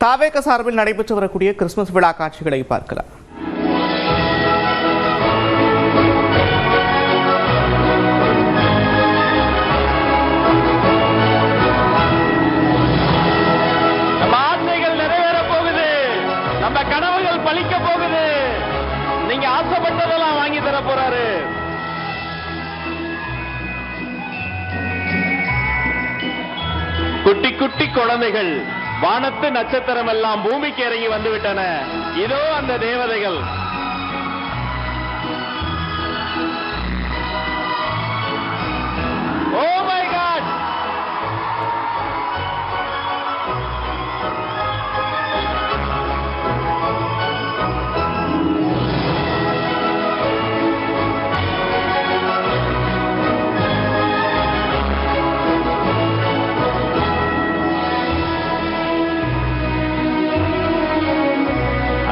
தாவேக சார்பில் நடைபெற்று வரக்கூடிய கிறிஸ்துமஸ் விழா காட்சிகளை பார்க்கலாம். நம்ம ஆசைகள் நிறைவேற போகுது, நம்ம கனவுகள் பலிக்க போகுது. நீங்க ஆசைப்பட்டதெல்லாம் வாங்கி தர போறாரு. குட்டி குட்டி குழந்தைகள், வானத்து நட்சத்திரம் எல்லாம் பூமிக்கு இறங்கி வந்துவிட்டன. இதோ அந்த தேவதைகள். Oh my God!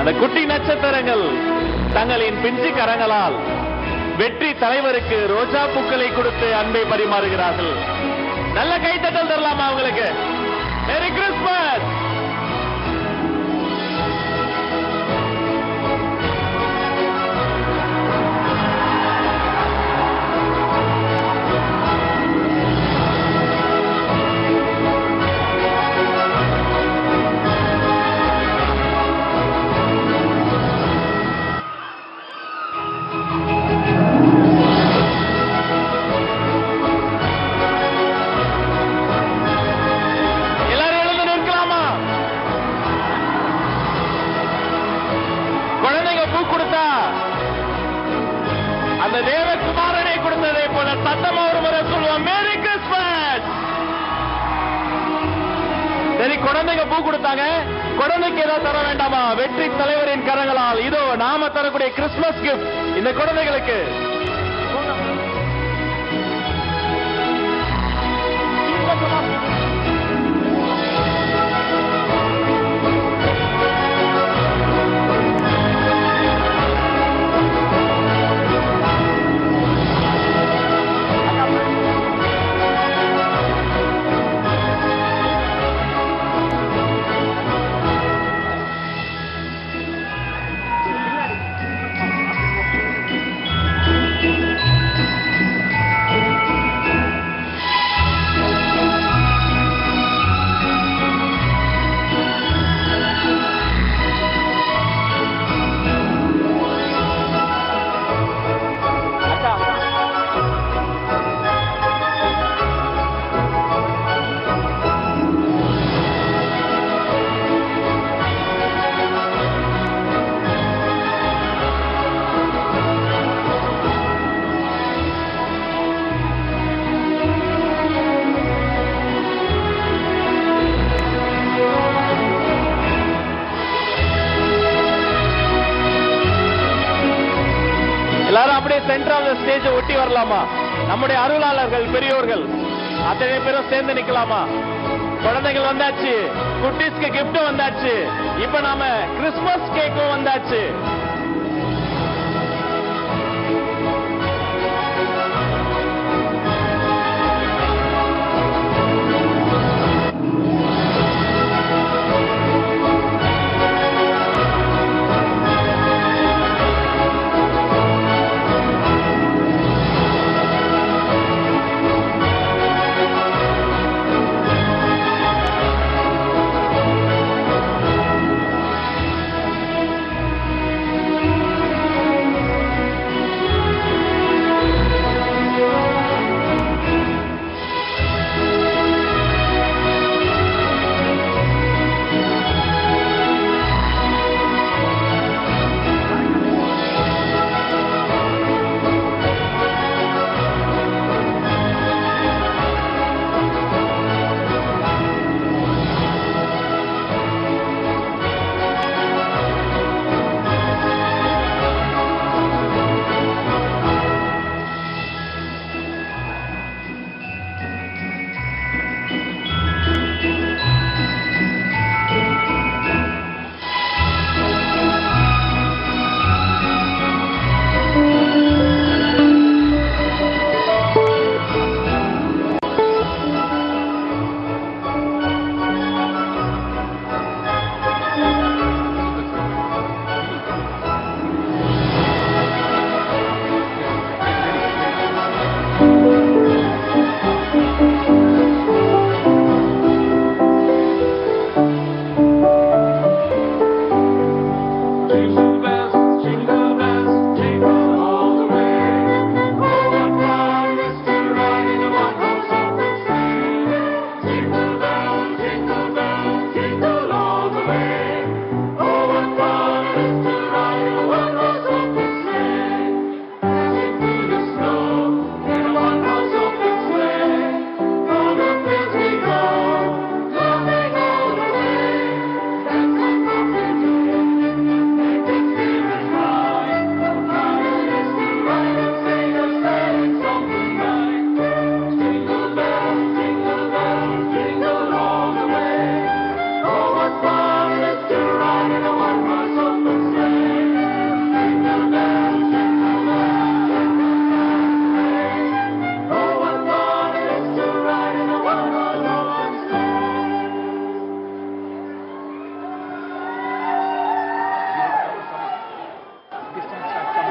அந்த குட்டி நட்சத்திரங்கள் தங்களின் பிஞ்சு கரங்களால் வெற்றி தலைவருக்கு ரோஜா பூக்களை கொடுத்து அன்பை பரிமாறுகிறார்கள். நல்ல கைத்தட்டல் தரலாமா அவங்களுக்கு? மேரி கிறிஸ்துமஸ்! அந்த தேவகுமாரனை கொடுத்ததை போல சத்தமா ஒரு முறை சொல்லுவோம், மேரி கிறிஸ்துமஸ்! சரி, குழந்தைங்க பூ கொடுத்தாங்க, குழந்தைக்கு ஏதாவது தர வேண்டாமா? வெற்றி தலைவரின் கரங்களால் இதோ நாம தரக்கூடிய கிறிஸ்துமஸ் கிஃப்ட் இந்த குழந்தைகளுக்கு. எல்லாரும் அப்படியே சென்டர் ஆஃப் தி ஸ்டேஜ் ஒட்டி வரலாமா? நம்முடைய அருளாளர்கள், பெரியோர்கள் அத்தனை பேரும் சேர்ந்து நிக்கலாமா? குழந்தைகள் வந்தாச்சு, குட்டீஸ்க்கு கிஃப்ட் வந்தாச்சு, இப்ப நாம கிறிஸ்துமஸ் கேக்கும் வந்தாச்சு.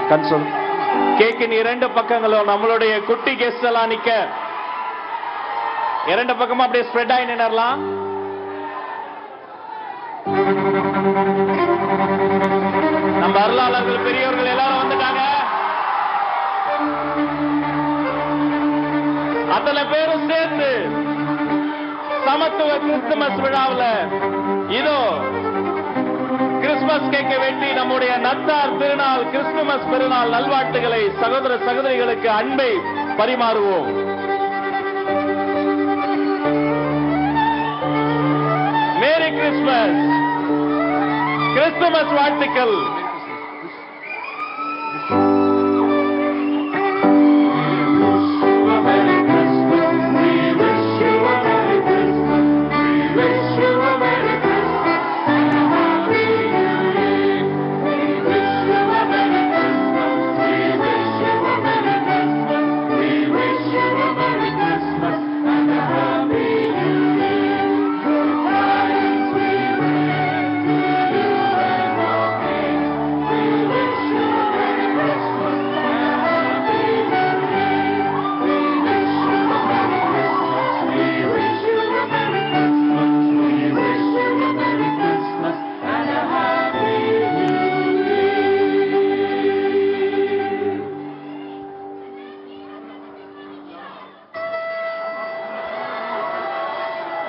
கன்சோல் கேக்கின் இரண்டு பக்கங்களும் நம்மளுடைய குட்டி கெஸ்ட் எல்லாம் நிக்க இரண்டு பக்கமும் அப்படியே ஸ்ப்ரெட் ஆகி நின்னரலாம். நம்ம அருளாளர்கள் பெரியவர்கள் எல்லாரும் வந்துட்டாங்க. அத்தனை பேரும் சேர்ந்து சமத்துவ கிறிஸ்துமஸ் விழாவில் இதோ கிறிஸ்துமஸ் கேக்கை வெட்டி நம்முடைய நத்தார் திருநாள் கிறிஸ்துமஸ் பெருநாள் நல்வாழ்த்துக்களை சகோதர சகோதரிகளுக்கு அன்பை பரிமாறுவோம். மேரி கிறிஸ்துமஸ், கிறிஸ்துமஸ் வாழ்த்துக்கள்.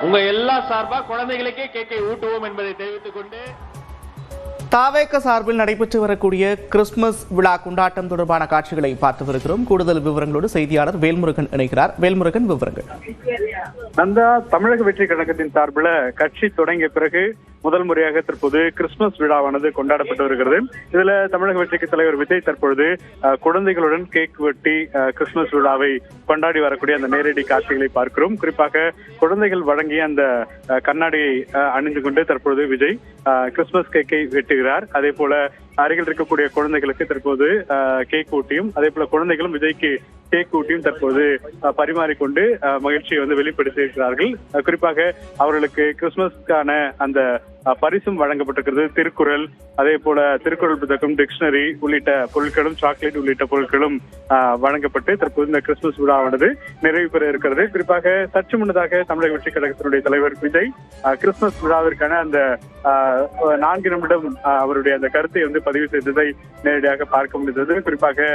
உங்க எல்லா சார்பா குழந்தைகளுக்கே கேக்கை ஊட்டுவோம் என்பதை தெரிவித்துக் கொண்டு தாவேக சார்பில் நடைபெற்று வரக்கூடிய கிறிஸ்துமஸ் விழா கொண்டாட்டம் தொடர்பான காட்சிகளை பார்த்து வருகிறோம். கூடுதல் விவரங்களோடு செய்தியாளர் வேல்முருகன் இணைக்கிறார். வேல்முருகன், விவரங்கள். நந்தா, தமிழக வெற்றி கழகத்தின் சார்பில் கட்சி தொடங்கிய பிறகு முதல் முறையாக தற்போது கிறிஸ்துமஸ் விழாவானது கொண்டாடப்பட்டு வருகிறது. இதுல தமிழக வெற்றிக்கு தலைவர் விஜய் தற்பொழுது குழந்தைகளுடன் கேக் வெட்டி கிறிஸ்துமஸ் விழாவை கொண்டாடி வரக்கூடிய அந்த நேரடி காட்சிகளை பார்க்கிறோம். குறிப்பாக குழந்தைகள் வழங்கிய அந்த கண்ணாடியை அணிந்து கொண்டு தற்பொழுது விஜய் கிறிஸ்துமஸ் கேக்கை வெட்டுகிறார். அதே போல அருகில் இருக்கக்கூடிய குழந்தைகளுக்கு தற்போது கேக் ஊட்டியும், அதே போல குழந்தைகளும் விஜய்க்கு கேக் ஊட்டியும் தற்போது பரிமாறிக்கொண்டு மகிழ்ச்சியை வெளிப்படுத்தியிருக்கிறார்கள். குறிப்பாக அவர்களுக்கு கிறிஸ்துமஸ்க்கான அந்த பரிசும் வழங்கப்பட்டிருக்கிறது. திருக்குறள், அதே போல திருக்குறள் புத்தகம், டிக்ஷனரி உள்ளிட்ட பொருட்களும், சாக்லேட் உள்ளிட்ட பொருட்களும் வழங்கப்பட்டு தற்போது இந்த கிறிஸ்துமஸ் விழாவானது நிறைவு பெற இருக்கிறது. குறிப்பாக சற்று முன்னதாக தமிழக வெற்றி கழகத்தினுடைய தலைவர் விஜய் கிறிஸ்துமஸ் விழாவிற்கான அந்த 4 நிமிடம் அவருடைய அந்த கருத்தை பதிவு செய்ததை நேரடியாக பார்க்க முடிந்தது. குறிப்பாக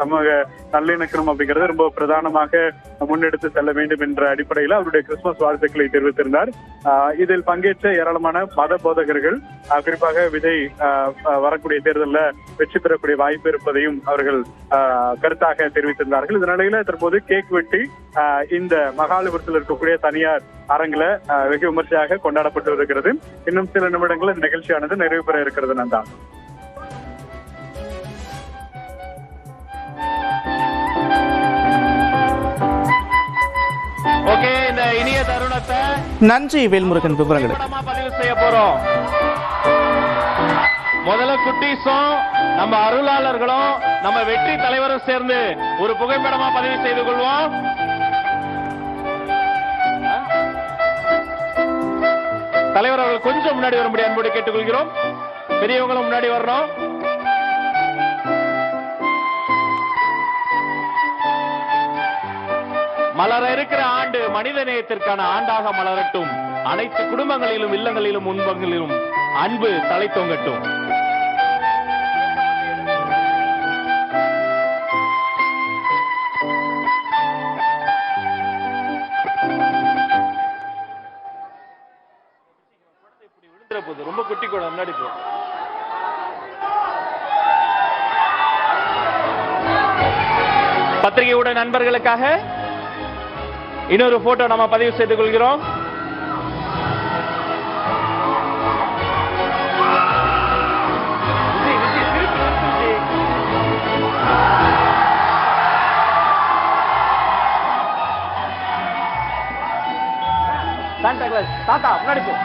சமூக நல்லிணக்கம் அப்படிங்கிறது ரொம்ப பிரதானமாக முன்னெடுத்து செல்ல வேண்டும் என்ற அடிப்படையில் அவருடைய கிறிஸ்துமஸ் வாழ்த்துக்களை தெரிவித்திருந்தார். இதில் பங்கேற்ற ஏராளமான மத போதகர்கள் குறிப்பாக விஜய் வரக்கூடிய தேர்தலில் வெற்றி பெறக்கூடிய வாய்ப்பு இருப்பதையும் அவர்கள் கருத்தாக தெரிவித்திருந்தார்கள். இந்த நிலையில தற்போது கேக் வெட்டி இந்த மகாலிபுரத்தில் இருக்கக்கூடிய தனியார் அரங்குல வெகு விமர்சையாக கொண்டாடப்பட்டு வருகிறது. இன்னும் சில நிமிடங்கள் இந்த நிகழ்ச்சியானது நிறைவு பெற இருக்கிறது. நந்தா, ஓகே, இந்த இனிய தருணத்தை நன்றி வேல்முருகன், விவரங்கள் பதிவு செய்ய போறோம். முதல்ல குட்டீஸும் நம்ம அருளாளர்களும் நம்ம வெற்றி தலைவரும் சேர்ந்து ஒரு புகைப்படமா பதிவு செய்து கொள்வோம். தலைவர் அவர்கள் கொஞ்சம் முன்னாடி வரும்படி அன்போடு கேட்டுக்கொள்கிறோம். பெரியவங்களும் முன்னாடி வரணும். மலர இருக்கிற ஆண்டு மனித நேயத்திற்கான ஆண்டாக மலரட்டும். அனைத்து குடும்பங்களிலும், இல்லங்களிலும், முன்பங்களிலும் அன்பு தலை தொங்கட்டும். ரொம்ப குட்டி கூட முன்னாடி போ. பத்திரிகையுடைய நண்பர்களுக்காக இன்னொரு போட்டோ நம்ம பதிவு செய்து கொள்கிறோம். சாண்டா கிளாஸ் தாத்தா முன்னாடி போ.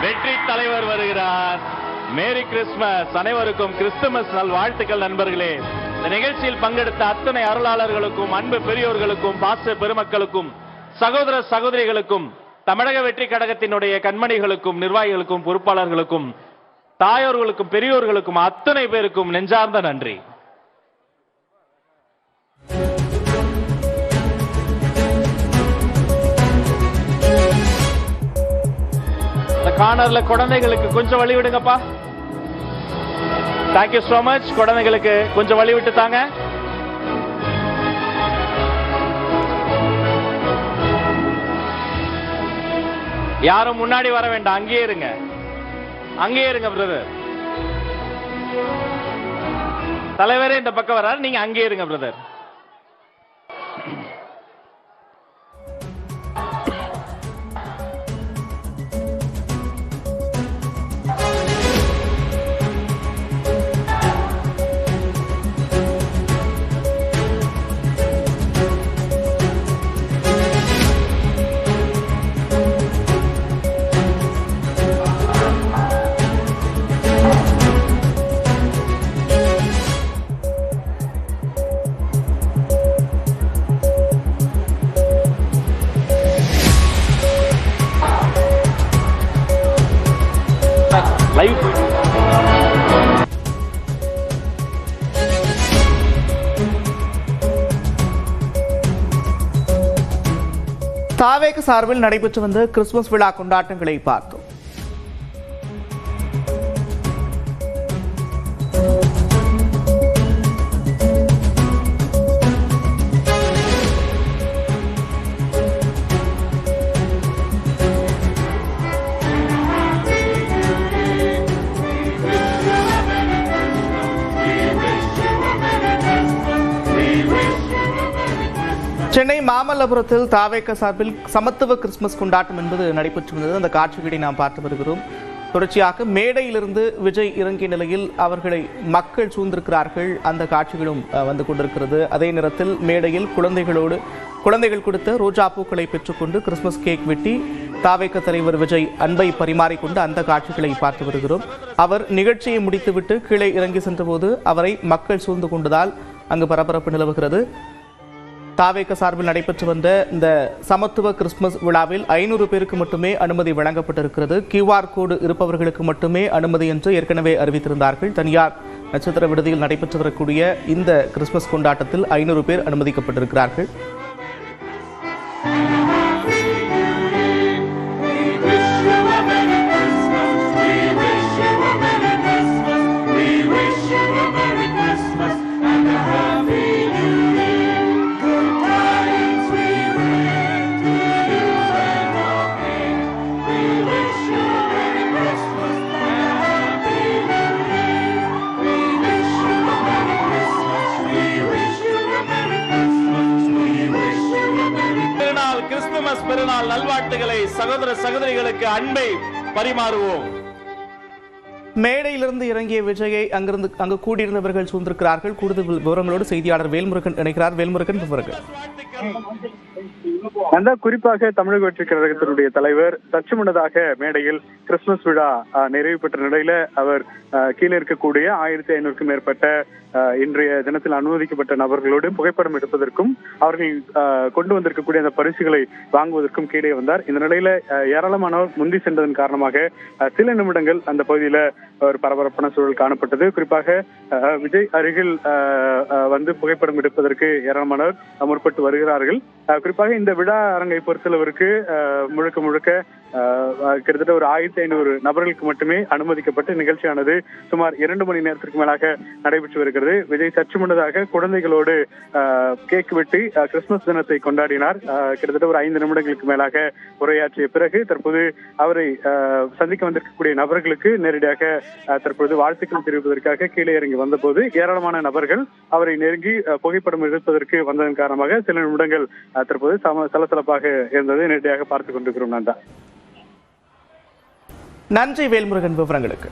வெற்றி தலைவர் வருகிறார். மேரி கிறிஸ்துமஸ். அனைவருக்கும் கிறிஸ்துமஸ் நல் வாழ்த்துக்கள் நண்பர்களே. இந்த நிகழ்ச்சியில் பங்கெடுத்த அத்தனை அருளாளர்களுக்கும், அன்பு பெரியோர்களுக்கும், பாச பெருமக்களுக்கும், சகோதர சகோதரிகளுக்கும், தமிழக வெற்றி கழகத்தினுடைய கண்மணிகளுக்கும், நிர்வாகிகளுக்கும், பொறுப்பாளர்களுக்கும், தாயோர்களுக்கும், பெரியோர்களுக்கும், அத்தனை பேருக்கும் நெஞ்சார்ந்த நன்றி. கார்னர்ல குழந்தைகளுக்கு கொஞ்சம் வழி விடுங்கப்பா. Thank you so much. குழந்தைகளுக்கு கொஞ்சம் வழி விட்டு தாங்க. யாரும் முன்னாடி வர வேண்டாம், அங்கேயே இருங்க, அங்கேயே இருங்க பிரதர். தலைவரே இந்த பக்கம் வர்றாரு, நீங்க அங்கேயே இருங்க பிரதர். லைவ் தாவேக சார்பில் நடைபெற்று வந்த கிறிஸ்துமஸ் விழா கொண்டாட்டங்களை பார்த்தோம். சென்னை மாமல்லபுரத்தில் தாவேக சார்பில் சமத்துவ கிறிஸ்துமஸ் கொண்டாட்டம் என்பது நடைபெற்று வந்தது. அந்த காட்சிகளை நாம் பார்த்து வருகிறோம். தொடர்ச்சியாக மேடையிலிருந்து விஜய் இறங்கிய நிலையில் அவர்களை மக்கள் சூழ்ந்திருக்கிறார்கள். அந்த காட்சிகளும் வந்து கொண்டிருக்கிறது. அதே நேரத்தில் மேடையில் குழந்தைகள் கொடுத்த ரோஜா பூக்களை பெற்றுக்கொண்டு கிறிஸ்துமஸ் கேக் வெட்டி தாவேக தலைவர் விஜய் அன்பை பரிமாறிக்கொண்டு அந்த காட்சிகளை பார்த்து வருகிறோம். அவர் நிகழ்ச்சியை முடித்துவிட்டு கீழே இறங்கி சென்றபோது அவரை மக்கள் சூழ்ந்து கொண்டதால் அங்கு பரபரப்பு நிலவுகிறது. தாவேக சார்பில் நடைபெற்று வந்த இந்த சமத்துவ கிறிஸ்துமஸ் விழாவில் 500 பேருக்கு மட்டுமே அனுமதி வழங்கப்பட்டிருக்கிறது. QR கோடு இருப்பவர்களுக்கு மட்டுமே அனுமதி என்று ஏற்கனவே அறிவித்திருந்தார்கள். தனியார் நட்சத்திர விடுதியில் நடைபெற்று வரக்கூடிய இந்த கிறிஸ்துமஸ் கொண்டாட்டத்தில் 500 பேர் அனுமதிக்கப்பட்டிருக்கிறார்கள். கிறிஸ்துமஸ் பெருநாள் நல்வாழ்த்துக்களை சகோதர சகோதரிகளுக்கு அன்பை பரிமாறுவோம். மேடையிலிருந்து இறங்கிய விஜயை அங்கு கூடியிருந்தவர்கள் சூழ்ந்திருக்கிறார்கள். கூடுதல் விவரங்களோடு செய்தியாளர் வேல்முருகன் இணைக்கிறார். வேல்முருகன், விவரங்கள். அந்த குறிப்பாக தமிழக வெற்றி கழகத்தினுடைய தலைவர் சற்று முன்னதாக மேடையில் கிறிஸ்துமஸ் விழா நிறைவு பெற்ற நிலையில அவர் கீழே இருக்கக்கூடிய 1500க்கும் மேற்பட்ட இன்றைய தினத்தில் அனுமதிக்கப்பட்ட நபர்களோடு புகைப்படம் எடுப்பதற்கும் அவர்கள் கொண்டு வந்திருக்கக்கூடிய அந்த பரிசுகளை வாங்குவதற்கும் கீழே வந்தார். இந்த நிலையில ஏராளமானவர் முந்தி சென்றதன் காரணமாக சில நிமிடங்கள் அந்த பகுதியில ஒரு பரபரப்பான சூழல் காணப்பட்டது. குறிப்பாக விஜய் அருகில் வந்து புகைப்படம் எடுப்பதற்கு ஏராளமானவர் முற்பட்டு வருகிறார்கள். குறிப்பாக இந்த விழா அரங்கை பொறுத்தளவிற்கு முழுக்க கிட்டத்தட்ட ஒரு 1500 நபர்களுக்கு மட்டுமே அனுமதிக்கப்பட்டு நிகழ்ச்சியானது சுமார் 2 மணி நேரத்திற்கு மேலாக நடைபெற்று வருகிறது. விஜய் சற்று முன்னதாக குழந்தைகளோடு கேக் வெட்டி கிறிஸ்துமஸ் தினத்தை கொண்டாடினார். கிட்டத்தட்ட ஒரு 5 நிமிடங்களுக்கு மேலாக உரையாற்றிய பிறகு தற்போது அவரை சந்திக்க வந்திருக்கக்கூடிய நபர்களுக்கு நேரடியாக தற்போது வாழ்த்துக்கள் தெரிவிப்பதற்காக கீழே இறங்கி வந்தபோது ஏராளமான நபர்கள் அவரை நெருங்கி புகைப்படம் எடுப்பதற்கு வந்ததன் காரணமாக சில நிமிடங்கள் தற்போது சலசலப்பாக இருந்ததை நேரடியாக பார்த்துக் கொண்டிருக்கிறோம். நன்றி வேல்முருகன், விவரங்களுக்கு.